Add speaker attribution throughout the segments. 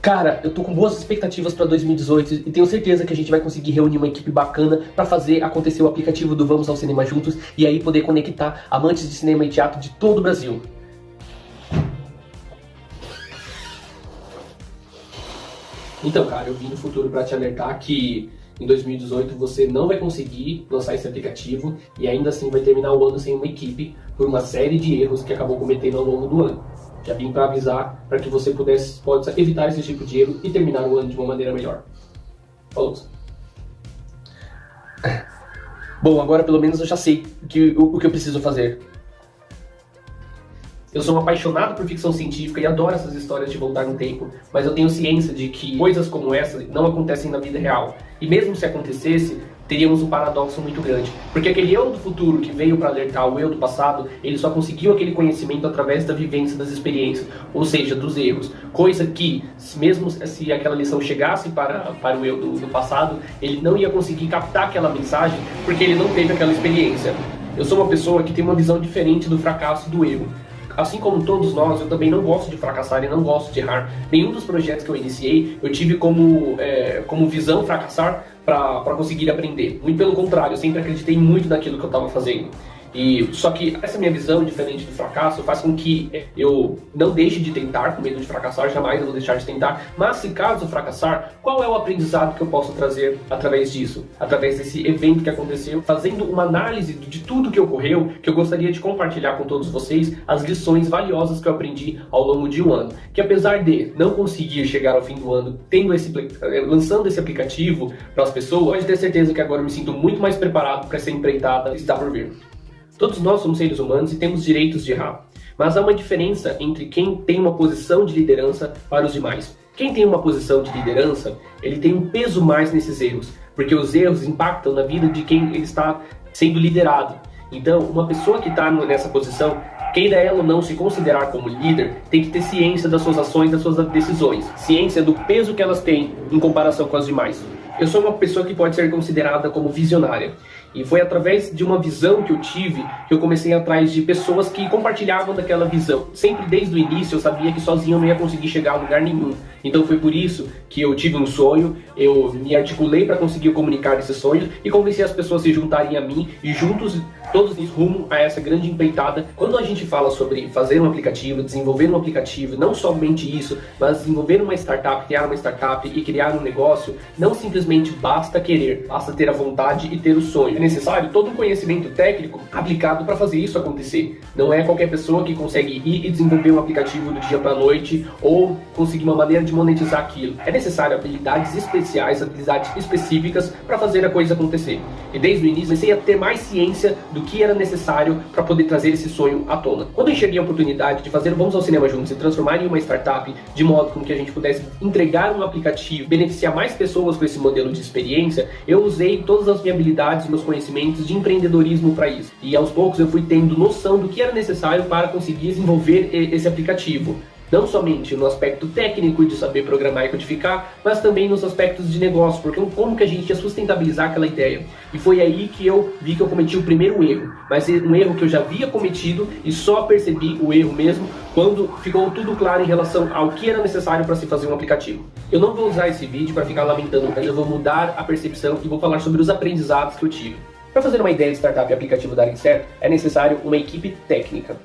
Speaker 1: Cara, eu tô com boas expectativas pra 2018 e tenho certeza que a gente vai conseguir reunir uma equipe bacana pra fazer acontecer o aplicativo do Vamos ao Cinema Juntos e aí poder conectar amantes de cinema e teatro de todo o Brasil. Então, cara, eu vim no futuro pra te alertar que em 2018 você não vai conseguir lançar esse aplicativo e ainda assim vai terminar o ano sem uma equipe por uma série de erros que acabou cometendo ao longo do ano. Já vim para avisar para que você possa evitar esse tipo de erro e terminar o ano de uma maneira melhor. Falou. Bom, agora pelo menos eu já sei o que eu preciso fazer. Eu sou um apaixonado por ficção científica e adoro essas histórias de voltar no tempo, mas eu tenho ciência de que coisas como essa não acontecem na vida real. E mesmo se acontecesse, teríamos um paradoxo muito grande. Porque aquele eu do futuro que veio para alertar o eu do passado, ele só conseguiu aquele conhecimento através da vivência das experiências, ou seja, dos erros. Coisa que, mesmo se aquela lição chegasse para o eu do passado, ele não ia conseguir captar aquela mensagem porque ele não teve aquela experiência. Eu sou uma pessoa que tem uma visão diferente do fracasso e do erro. Assim como todos nós, eu também não gosto de fracassar e não gosto de errar. Nenhum dos projetos que eu iniciei, eu tive como visão fracassar para conseguir aprender. Muito pelo contrário, eu sempre acreditei muito naquilo que eu estava fazendo. Só que essa minha visão diferente do fracasso faz com que eu não deixe de tentar, com medo de fracassar, jamais eu vou deixar de tentar. Mas se caso fracassar, qual é o aprendizado que eu posso trazer através disso? Através desse evento que aconteceu, fazendo uma análise de tudo que ocorreu, que eu gostaria de compartilhar com todos vocês as lições valiosas que eu aprendi ao longo de um ano. Que apesar de não conseguir chegar ao fim do ano lançando esse aplicativo para as pessoas, pode ter certeza que agora eu me sinto muito mais preparado para essa empreitada que está por vir. Todos nós somos seres humanos e temos direitos de errar, mas há uma diferença entre quem tem uma posição de liderança para os demais. Quem tem uma posição de liderança, ele tem um peso mais nesses erros, porque os erros impactam na vida de quem ele está sendo liderado. Então, uma pessoa que está nessa posição, queira ela ou não se considerar como líder, tem que ter ciência das suas ações, das suas decisões, ciência do peso que elas têm em comparação com as demais. Eu sou uma pessoa que pode ser considerada como visionária. E foi através de uma visão que eu tive que eu comecei atrás de pessoas que compartilhavam daquela visão. Sempre desde o início eu sabia que sozinho eu não ia conseguir chegar a lugar nenhum. Então foi por isso que eu tive um sonho, eu me articulei para conseguir comunicar esse sonho e convenci as pessoas a se juntarem a mim e juntos todos rumo a essa grande empreitada. Quando a gente fala sobre fazer um aplicativo, desenvolver um aplicativo, não somente isso, mas desenvolver uma startup, criar uma startup e criar um negócio, não simplesmente basta querer, basta ter a vontade e ter o sonho. É necessário todo um conhecimento técnico aplicado para fazer isso acontecer. Não é qualquer pessoa que consegue ir e desenvolver um aplicativo do dia para a noite ou conseguir uma maneira de monetizar aquilo. É necessário habilidades especiais, habilidades específicas para fazer a coisa acontecer. E desde o início comecei a ter mais ciência do que era necessário para poder trazer esse sonho à tona. Quando eu enxerguei a oportunidade de fazer o Vamos ao Cinema Juntos e transformar em uma startup de modo com que a gente pudesse entregar um aplicativo, beneficiar mais pessoas com esse modelo de experiência, eu usei todas as minhas habilidades, meus conhecimentos de empreendedorismo para isso. E aos poucos eu fui tendo noção do que era necessário para conseguir desenvolver esse aplicativo. Não somente no aspecto técnico de saber programar e codificar, mas também nos aspectos de negócio, porque como que a gente ia sustentabilizar aquela ideia. E foi aí que eu vi que eu cometi o primeiro erro, mas um erro que eu já havia cometido e só percebi o erro mesmo quando ficou tudo claro em relação ao que era necessário para se fazer um aplicativo. Eu não vou usar esse vídeo para ficar lamentando, mas eu vou mudar a percepção e vou falar sobre os aprendizados que eu tive. Para fazer uma ideia de startup e aplicativo darem certo, é necessário uma equipe técnica.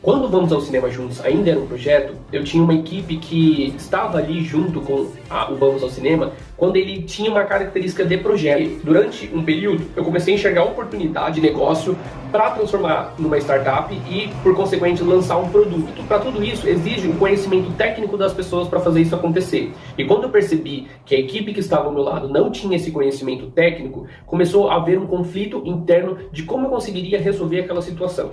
Speaker 1: Quando Vamos ao Cinema Juntos ainda era um projeto, eu tinha uma equipe que estava ali junto com o Vamos ao Cinema quando ele tinha uma característica de projeto. E durante um período, eu comecei a enxergar a oportunidade de negócio para transformar numa startup e, por consequente, lançar um produto. Para tudo isso, exige um conhecimento técnico das pessoas para fazer isso acontecer. E quando eu percebi que a equipe que estava ao meu lado não tinha esse conhecimento técnico, começou a haver um conflito interno de como eu conseguiria resolver aquela situação.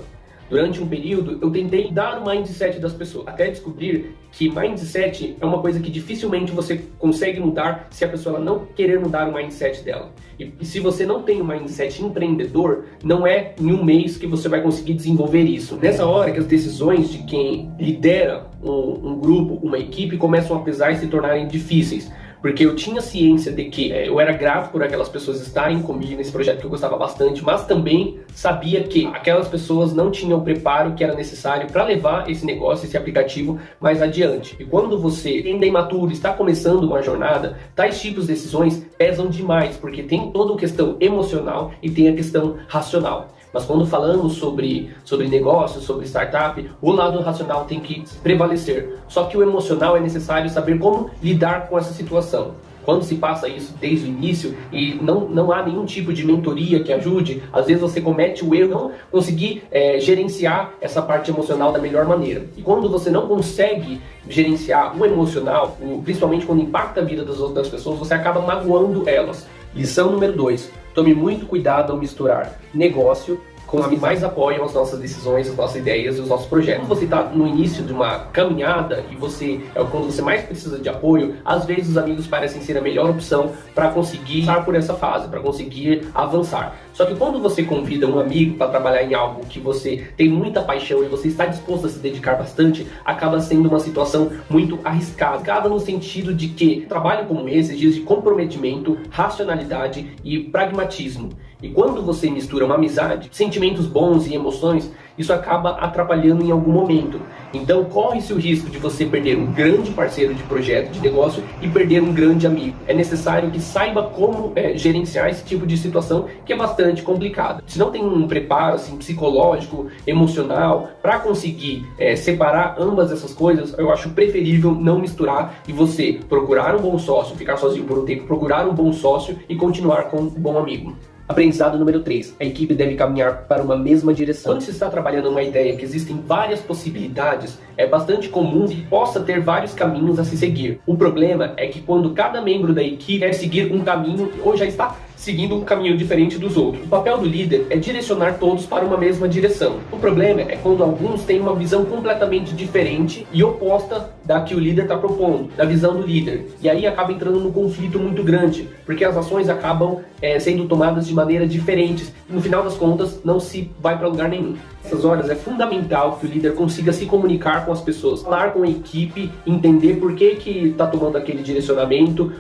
Speaker 1: Durante um período, eu tentei mudar o mindset das pessoas, até descobrir que mindset é uma coisa que dificilmente você consegue mudar se a pessoa não querer mudar o mindset dela. E se você não tem um mindset empreendedor, não é em um mês que você vai conseguir desenvolver isso. Nessa hora que as decisões de quem lidera um grupo, uma equipe, começam a pesar e se tornarem difíceis. porque eu tinha ciência de que eu era grato por aquelas pessoas estarem comigo nesse projeto que eu gostava bastante, mas também sabia que aquelas pessoas não tinham o preparo que era necessário para levar esse negócio, esse aplicativo mais adiante. E quando você ainda é imaturo, está começando uma jornada, tais tipos de decisões pesam demais, porque tem toda a questão emocional e tem a questão racional. Mas quando falamos sobre negócios, sobre startup, o lado racional tem que prevalecer. Só que o emocional é necessário saber como lidar com essa situação. Quando se passa isso desde o início e não há nenhum tipo de mentoria que ajude, às vezes você comete o erro de não conseguir gerenciar essa parte emocional da melhor maneira. E quando você não consegue gerenciar o emocional, principalmente quando impacta a vida das outras pessoas, você acaba magoando elas. Lição número 2. Tome muito cuidado ao misturar negócio com os que mais apoiam as nossas decisões, as nossas ideias e os nossos projetos. Quando você está no início de uma caminhada e quando você mais precisa de apoio, às vezes os amigos parecem ser a melhor opção para conseguir passar por essa fase, para conseguir avançar. Só que quando você convida um amigo para trabalhar em algo que você tem muita paixão e você está disposto a se dedicar bastante, acaba sendo uma situação muito arriscada no sentido de que trabalho como esse diz de comprometimento, racionalidade e pragmatismo. E quando você mistura uma amizade, sentimentos bons e emoções, isso acaba atrapalhando em algum momento. Então corre-se o risco de você perder um grande parceiro de projeto, de negócio, e perder um grande amigo. É necessário que saiba como gerenciar esse tipo de situação, que é bastante complicado. Se não tem um preparo assim, psicológico, emocional, para conseguir separar ambas essas coisas, eu acho preferível não misturar e você procurar um bom sócio, ficar sozinho por um tempo, procurar um bom sócio e continuar com um bom amigo. Aprendizado número 3. A equipe deve caminhar para uma mesma direção. Quando se está trabalhando uma ideia que existem várias possibilidades, é bastante comum que possa ter vários caminhos a se seguir. O problema é que quando cada membro da equipe quer seguir um caminho ou já está seguindo um caminho diferente dos outros. O papel do líder é direcionar todos para uma mesma direção. O problema é quando alguns têm uma visão completamente diferente e oposta da que o líder está propondo, da visão do líder. E aí acaba entrando num conflito muito grande, porque as ações acabam sendo tomadas de maneiras diferentes e no final das contas não se vai para lugar nenhum. Nessas horas é fundamental que o líder consiga se comunicar com as pessoas, falar com a equipe, entender por que está tomando aquele direcionamento,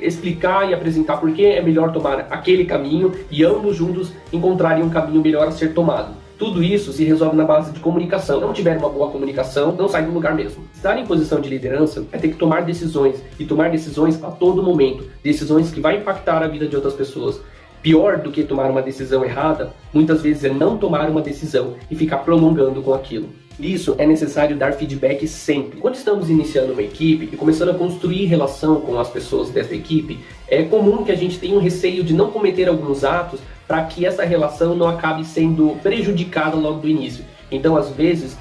Speaker 1: explicar e apresentar por que é melhor tomar aquele caminho e ambos juntos encontrarem um caminho melhor a ser tomado. Tudo isso se resolve na base de comunicação. Se não tiver uma boa comunicação, não sai do lugar mesmo. Estar em posição de liderança é ter que tomar decisões, e tomar decisões a todo momento. Decisões que vão impactar a vida de outras pessoas. Pior do que tomar uma decisão errada, muitas vezes é não tomar uma decisão e ficar prolongando com aquilo. Isso é necessário dar feedback sempre. Quando estamos iniciando uma equipe e começando a construir relação com as pessoas dessa equipe, é comum que a gente tenha um receio de não cometer alguns atos para que essa relação não acabe sendo prejudicada logo do início. Então, às vezes,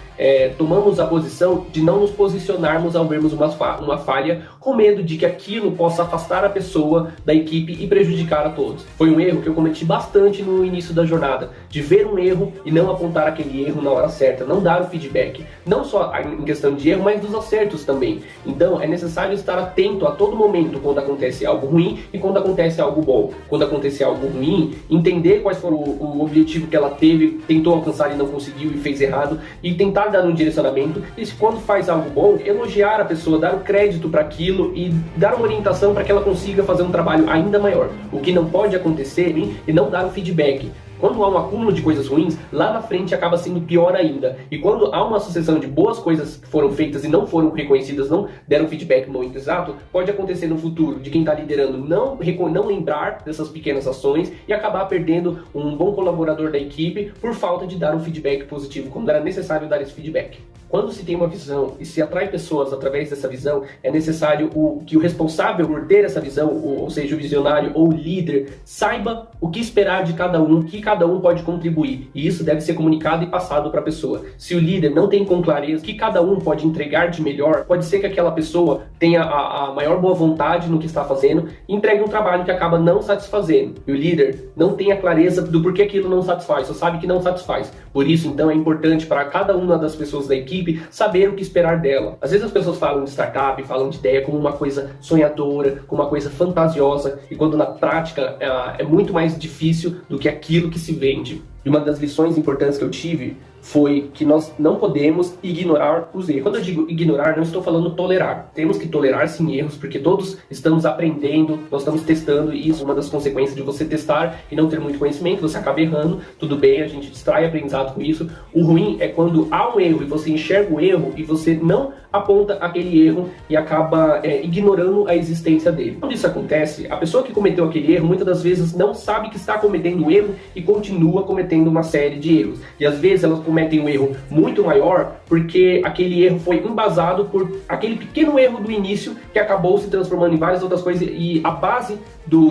Speaker 1: tomamos a posição de não nos posicionarmos ao vermos uma falha, com medo de que aquilo possa afastar a pessoa da equipe e prejudicar a todos. Foi um erro que eu cometi bastante no início da jornada, de ver um erro e não apontar aquele erro na hora certa, não dar o feedback, não só em questão de erro, mas dos acertos também. Então é necessário estar atento a todo momento quando acontece algo ruim e quando acontece algo bom. Quando acontecer algo ruim, entender quais foram o objetivo que ela teve, tentou alcançar e não conseguiu e fez errado, e tentar dar um direcionamento, e quando faz algo bom, elogiar a pessoa, dar o crédito para aquilo e dar uma orientação para que ela consiga fazer um trabalho ainda maior. O que não pode acontecer e não dar o feedback. Quando há um acúmulo de coisas ruins, lá na frente acaba sendo pior ainda. E quando há uma sucessão de boas coisas que foram feitas e não foram reconhecidas, não deram feedback no momento exato, pode acontecer no futuro de quem está liderando não lembrar dessas pequenas ações e acabar perdendo um bom colaborador da equipe por falta de dar um feedback positivo, quando era necessário dar esse feedback. Quando se tem uma visão e se atrai pessoas através dessa visão, é necessário que o responsável por ter essa visão, ou seja, o visionário ou o líder, saiba o que esperar de cada um, que cada um pode contribuir. E isso deve ser comunicado e passado para a pessoa. Se o líder não tem com clareza o que cada um pode entregar de melhor, pode ser que aquela pessoa tenha a maior boa vontade no que está fazendo e entregue um trabalho que acaba não satisfazendo. E o líder não tem a clareza do porquê aquilo não satisfaz, só sabe que não satisfaz. Por isso, então, é importante para cada uma das pessoas da equipe saber o que esperar dela. Às vezes as pessoas falam de startup, falam de ideia como uma coisa sonhadora, como uma coisa fantasiosa, e quando na prática é muito mais difícil do que aquilo que se vende. E uma das lições importantes que eu tive foi que nós não podemos ignorar os erros. Quando eu digo ignorar, não estou falando tolerar. Temos que tolerar sim erros, porque todos estamos aprendendo, nós estamos testando, e isso é uma das consequências de você testar e não ter muito conhecimento, você acaba errando, tudo bem, a gente distrai aprendizado com isso. O ruim é quando há um erro e você enxerga o erro e você não aponta aquele erro e acaba ignorando a existência dele. Quando isso acontece, a pessoa que cometeu aquele erro muitas das vezes não sabe que está cometendo um erro e continua cometendo uma série de erros. E às vezes elas cometem um erro muito maior porque aquele erro foi embasado por aquele pequeno erro do início que acabou se transformando em várias outras coisas, e a base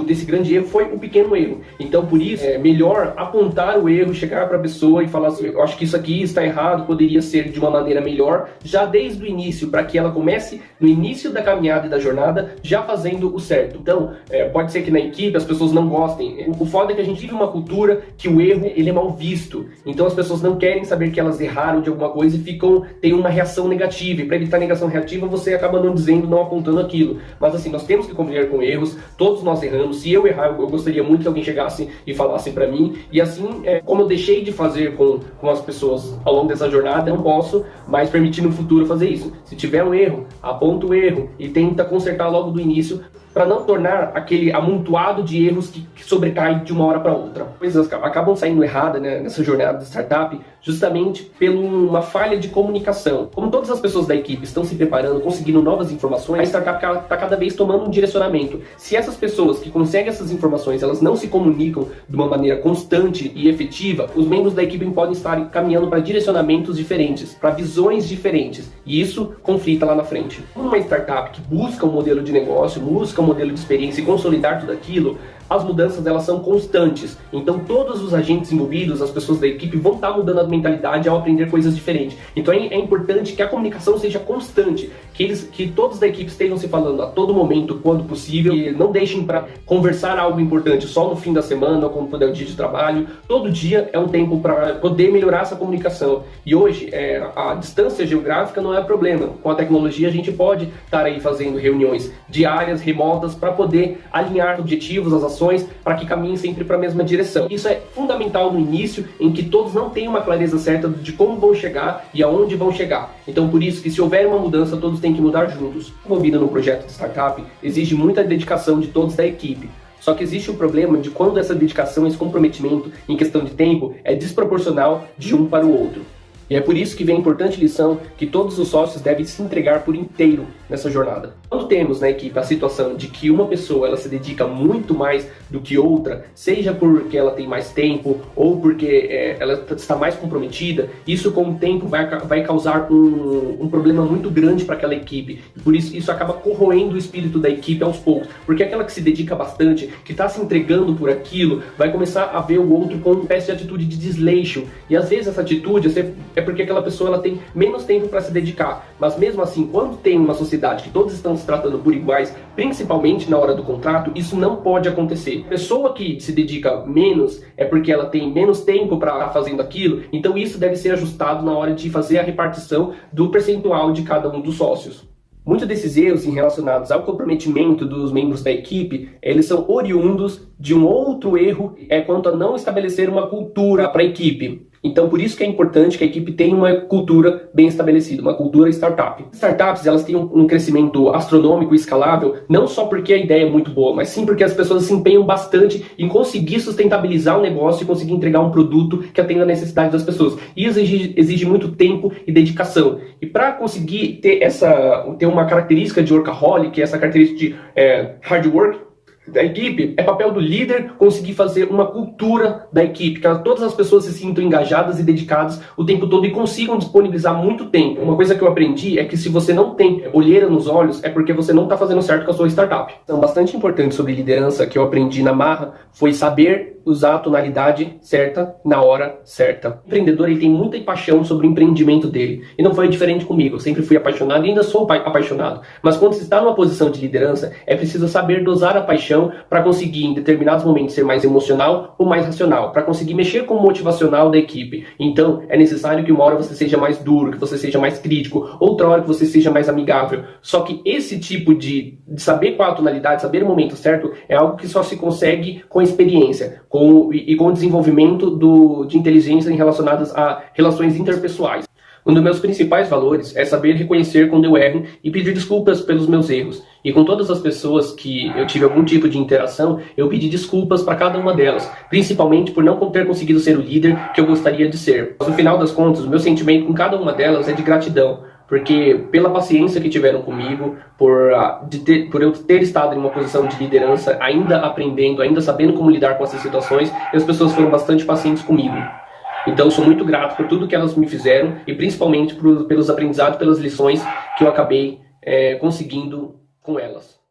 Speaker 1: desse grande erro foi o pequeno erro. Então por isso é melhor apontar o erro, chegar para a pessoa e falar assim: eu acho que isso aqui está errado, poderia ser de uma maneira melhor, já desde o início, para que ela comece no início da caminhada e da jornada já fazendo o certo. Então pode ser que na equipe as pessoas não gostem. O foda é que a gente vive uma cultura que o erro ele é mal visto, então as pessoas não querem saber que elas erraram de alguma coisa e tem uma reação negativa, e para evitar negação reativa você acaba não dizendo, não apontando aquilo. Mas assim, nós temos que conviver com erros, todos nós erramos. Se eu errar, eu gostaria muito que alguém chegasse e falasse para mim, e assim, como eu deixei de fazer com as pessoas ao longo dessa jornada, eu não posso mais permitir no futuro fazer isso. Se tiver um erro, aponta o erro e tenta consertar logo do início, para não tornar aquele amontoado de erros que sobrecai de uma hora para outra. Coisas acabam saindo erradas, né, nessa jornada de startup, justamente por uma falha de comunicação. Como todas as pessoas da equipe estão se preparando, conseguindo novas informações, a startup está cada vez tomando um direcionamento. Se essas pessoas que conseguem essas informações, elas não se comunicam de uma maneira constante e efetiva, os membros da equipe podem estar caminhando para direcionamentos diferentes, para visões diferentes, e isso conflita lá na frente. Uma startup que busca um modelo de negócio, busca um modelo de experiência e consolidar tudo aquilo, as mudanças elas são constantes. Então todos os agentes envolvidos, as pessoas da equipe vão estar mudando a mentalidade ao aprender coisas diferentes. Então é importante que a comunicação seja constante, que todos da equipe estejam se falando a todo momento, quando possível, e não deixem para conversar algo importante só no fim da semana ou quando puder o dia de trabalho. Todo dia é um tempo para poder melhorar essa comunicação. E hoje a distância geográfica não é problema. Com a tecnologia a gente pode estar aí fazendo reuniões diárias, remotas, para poder alinhar objetivos, as ações, para que caminhem sempre para a mesma direção. Isso é fundamental no início, em que todos não têm uma clareza certa de como vão chegar e aonde vão chegar. Então por isso que se houver uma mudança, todos têm que mudar juntos. Envolvida no projeto de startup, exige muita dedicação de todos da equipe. Só que existe o problema de quando essa dedicação, esse comprometimento em questão de tempo é desproporcional de um para o outro. E é por isso que vem a importante lição que todos os sócios devem se entregar por inteiro nessa jornada. Quando temos na equipe a situação de que uma pessoa ela se dedica muito mais do que outra, seja porque ela tem mais tempo ou porque ela está mais comprometida, isso com o tempo vai causar um problema muito grande para aquela equipe. E por isso acaba corroendo o espírito da equipe aos poucos. Porque aquela que se dedica bastante, que está se entregando por aquilo, vai começar a ver o outro com uma espécie de atitude de desleixo. E às vezes essa atitude é porque aquela pessoa ela tem menos tempo para se dedicar. Mas mesmo assim, quando tem uma sociedade que todos estão se tratando por iguais, principalmente na hora do contrato, isso não pode acontecer. A pessoa que se dedica menos é porque ela tem menos tempo para estar fazendo aquilo, então isso deve ser ajustado na hora de fazer a repartição do percentual de cada um dos sócios. Muitos desses erros relacionados ao comprometimento dos membros da equipe, eles são oriundos de um outro erro quanto a não estabelecer uma cultura para a equipe. Então, por isso que é importante que a equipe tenha uma cultura bem estabelecida, uma cultura startup. Startups, elas têm um crescimento astronômico e escalável, não só porque a ideia é muito boa, mas sim porque as pessoas se empenham bastante em conseguir sustentabilizar o negócio e conseguir entregar um produto que atenda a necessidade das pessoas. E exige muito tempo e dedicação. E para conseguir ter uma característica de workaholic, essa característica de hard work, da equipe, é papel do líder conseguir fazer uma cultura da equipe, que todas as pessoas se sintam engajadas e dedicadas o tempo todo e consigam disponibilizar muito tempo. Uma coisa que eu aprendi é que se você não tem olheira nos olhos, é porque você não está fazendo certo com a sua startup. Então, bastante importante sobre liderança que eu aprendi na marra foi saber usar a tonalidade certa na hora certa. O empreendedor ele tem muita paixão sobre o empreendimento dele. E não foi diferente comigo. Eu sempre fui apaixonado e ainda sou apaixonado. Mas quando você está numa posição de liderança, é preciso saber dosar a paixão para conseguir, em determinados momentos, ser mais emocional ou mais racional. Para conseguir mexer com o motivacional da equipe. Então, é necessário que uma hora você seja mais duro, que você seja mais crítico, outra hora que você seja mais amigável. Só que esse tipo de saber qual a tonalidade, saber o momento certo, é algo que só se consegue com experiência. com o desenvolvimento de inteligência relacionadas a relações interpessoais. Um dos meus principais valores é saber reconhecer quando eu erro e pedir desculpas pelos meus erros. E com todas as pessoas que eu tive algum tipo de interação, eu pedi desculpas para cada uma delas, principalmente por não ter conseguido ser o líder que eu gostaria de ser. Mas no final das contas, o meu sentimento com cada uma delas é de gratidão, porque pela paciência que tiveram comigo, por eu ter estado em uma posição de liderança, ainda aprendendo, ainda sabendo como lidar com essas situações, e as pessoas foram bastante pacientes comigo. Então eu sou muito grato por tudo que elas me fizeram e principalmente pelos aprendizados, pelas lições que eu acabei conseguindo com elas.